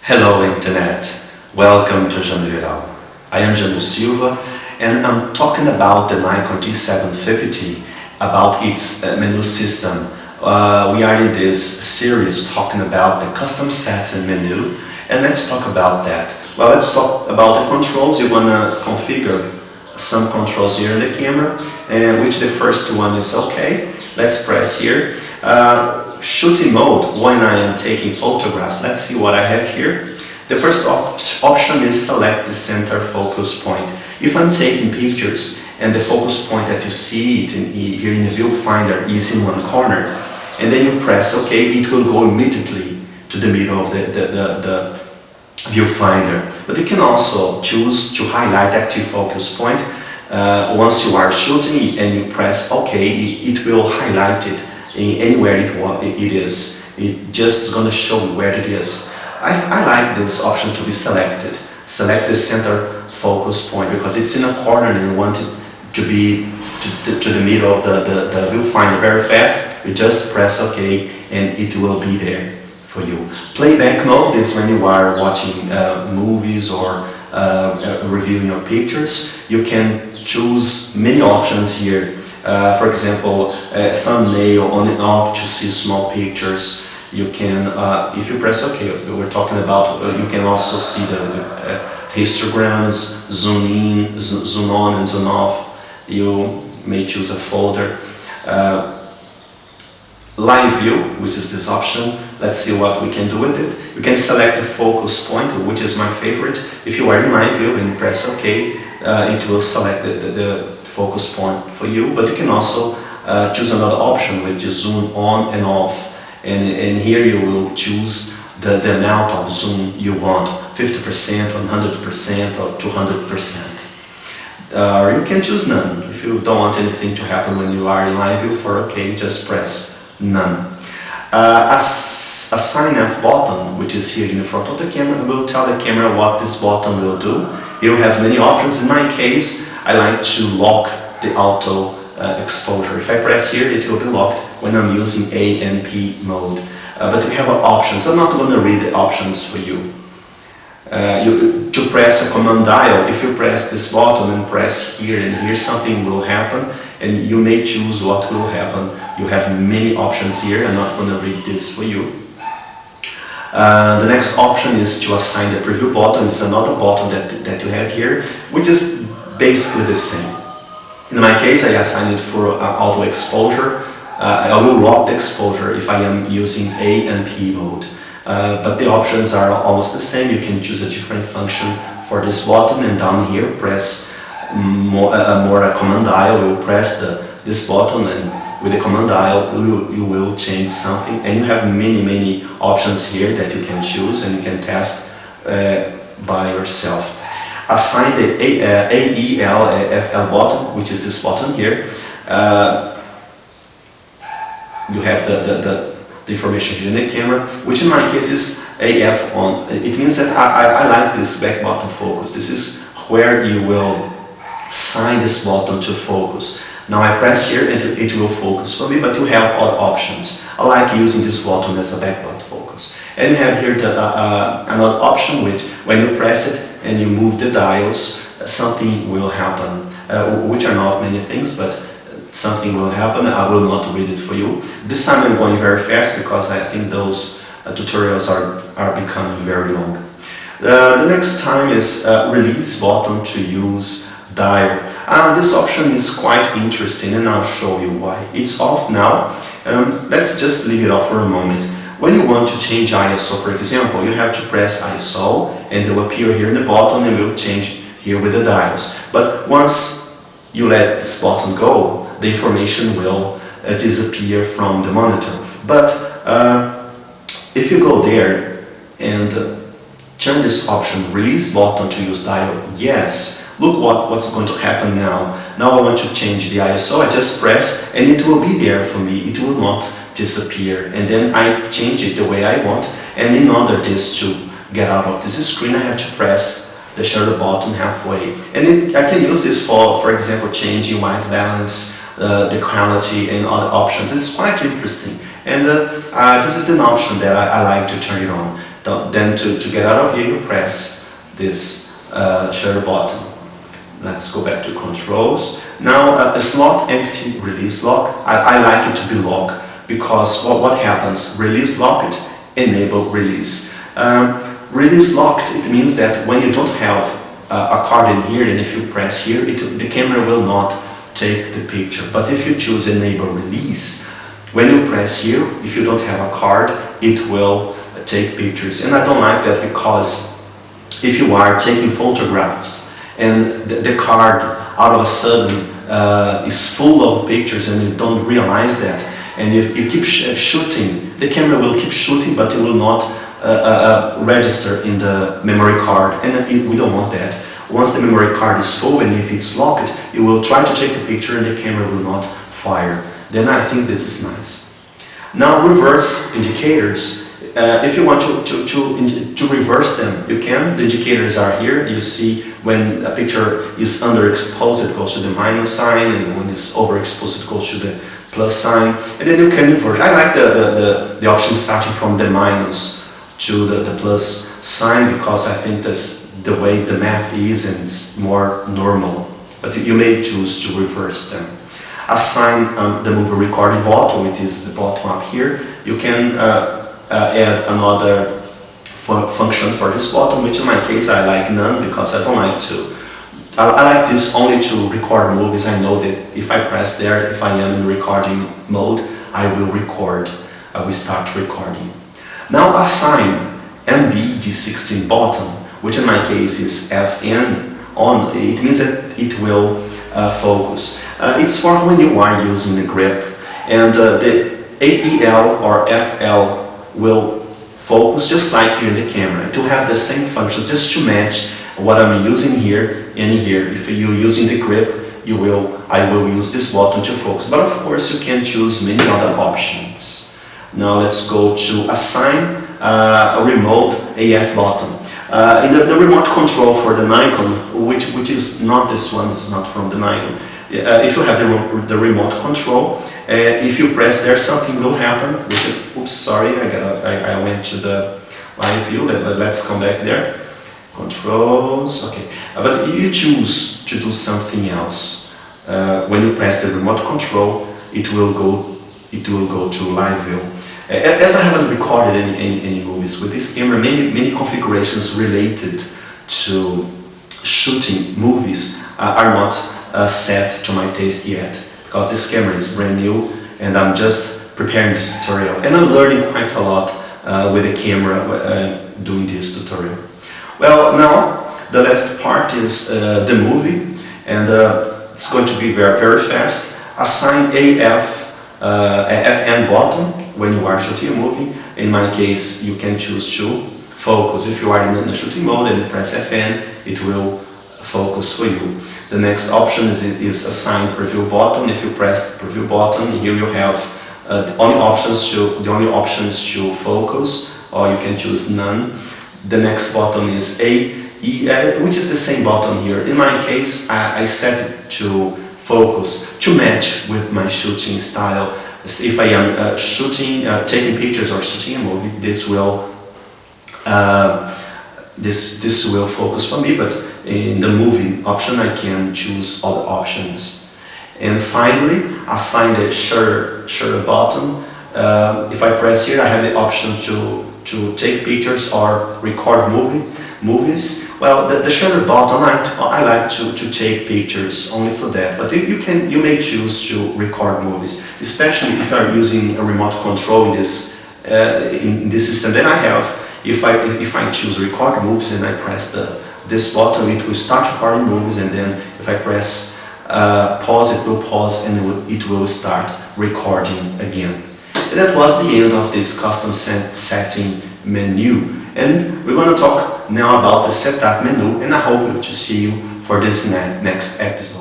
Hello Internet, welcome to jamiljiral. I am Jamil Silva and I'm talking about the Nikon D750, about its menu system. We are in this series talking about the custom setting menu, and let's talk about that. Well, let's talk about the controls. You want to configure some controls here in the camera, and which the first one is okay. Let's press here. Shooting mode, when I am taking photographs. Let's see what I have here. The first option is select the center focus point. If I'm taking pictures and the focus point that you see it here in the viewfinder is in one corner, and then you press OK, it will go immediately to the middle of the viewfinder. But you can also choose to highlight active focus point. Once you are shooting and you press OK, it will highlight it anywhere it is. It just is going to show you where it is. I like this option to be selected. Select the center focus point because it's in a corner and you want it to be to the middle of the viewfinder very fast. You just press OK and it will be there for you. Playback mode is when you are watching movies or reviewing your pictures. You can choose many options here. For example, thumbnail on and off to see small pictures. You can, if you press OK, we're talking about, you can also see the histograms, zoom in, zoom on and zoom off. You may choose a folder. Live view, which is this option. Let's see what we can do with it. You can select the focus point, which is my favorite. If you are in live view and you press OK, it will select the focus point for you, but you can also choose another option which is zoom on and off, and here you will choose the amount of zoom you want, 50%, 100% or 200%. Or you can choose none. If you don't want anything to happen when you are in live view, for OK, just press none. A sign F button, which is here in the front of the camera, will tell the camera what this button will do. You have many options. In my case, I like to lock the auto exposure. If I press here, it will be locked when I'm using A and P mode. But we have options. I'm not going to read the options for you. To press a command dial, if you press this button and press here and here, something will happen, and you may choose what will happen. You have many options here. I'm not going to read this for you. The next option is to assign the preview button. It's another button that you have here, which is basically the same. In my case, I assign it for auto exposure. I will lock the exposure if I am using A and P mode. But the options are almost the same. You can choose a different function for this button, and down here press more a command dial. You will press this button, and with the command dial you will change something, and you have many options here that you can choose and you can test by yourself. Assign the AELFL button, which is this button here. You have the information here in the camera, which in my case is AF on. It means that I like this back button focus. This is where you will assign this button to focus. Now I press here and it will focus for me, but you have other options. I like using this button as a back button focus. And you have here another option which, when you press it and you move the dials, something will happen, which are not many things, but something will happen. I will not read it for you. This time I'm going very fast because I think those tutorials are becoming very long. The next time is release button to use dial. This option is quite interesting, and I'll show you why. It's off now. Let's just leave it off for a moment. When you want to change ISO, for example, you have to press ISO and it will appear here in the bottom and will change here with the dials. But once you let this button go, the information will disappear from the monitor. But if you go there and turn this option, release button to use dial, yes, look what's going to happen now. Now I want to change the ISO, I just press and it will be there for me, it will not disappear. And then I change it the way I want, and in order this to get out of this screen, I have to press the shutter button halfway. And I can use this for example, changing white balance, the quality and other options. It's quite interesting. And this is an option that I like to turn it on. Then to get out of here, you press this shutter button. Let's go back to controls. Now a slot empty release lock. I like it to be locked because what happens? Release locked, enable release. Release locked, it means that when you don't have a card in here, and if you press here, the camera will not take the picture. But if you choose enable release, when you press here, if you don't have a card, it will take pictures. And I don't like that because if you are taking photographs and the card out of a sudden is full of pictures and you don't realize that, and you keep shooting, the camera will keep shooting, but it will not register in the memory card, and we don't want that. Once the memory card is full and if it's locked, you will try to take a picture and the camera will not fire. Then I think this is nice. Now reverse indicators. If you want to reverse them, you can. The indicators are here. You see when a picture is underexposed, it goes to the minus sign, and when it's overexposed, it goes to the plus sign. And then you can invert. I like the option starting from the minus to the plus sign because I think that's the way the math is and it's more normal. But you may choose to reverse them. Assign the movie recording button, which is the button up here. You can add another function for this button, which in my case I like none because I don't like to. I like this only to record movies. I know that if I press there, if I am in recording mode, I will record. I will start recording. Now assign MB-D16 button, which in my case is FN on. It means that it will focus. It's for when you are using the grip, and the AEL or FL will focus just like here in the camera, to have the same functions, just to match what I'm using here and here. If you're using the grip, I will use this button to focus, but of course you can choose many other options. Now let's go to assign a remote AF button. In the remote control for the Nikon, which is not this one, this is not from the Nikon. If you have the remote control, if you press there, something will happen. Oops, sorry, I went to the live view. Let's come back there. Controls, okay. But you choose to do something else. When you press the remote control, it will go to live view. As I haven't recorded any movies with this camera, many configurations related to shooting movies are not set to my taste yet, because this camera is brand new and I'm just preparing this tutorial, and I'm learning quite a lot with the camera doing this tutorial. Well, now the last part is the movie, and it's going to be very fast. Assign FN button when you are shooting a movie. In my case, you can choose to focus. If you are in the shooting mode and you press FN, it will focus for you. The next option is assign preview button. If you press the preview button, here you have the only options to focus, or you can choose none. The next button is AE, which is the same button here. In my case, I set it to focus to match with my shooting style. So if I am taking pictures or shooting a movie, this will focus for me. But in the movie option, I can choose other options. And finally, assign the shutter button. If I press here, I have the option to take pictures or record movies. Well, the shutter button, I like to take pictures only for that. But you may choose to record movies, especially if you are using a remote control in this system that I have. If I choose record movies and I press this button, it will start recording movies, and then if I press pause, it will pause and it will start recording again. And that was the end of this custom setting menu. And we're going to talk now about the setup menu, and I hope to see you for this next episode.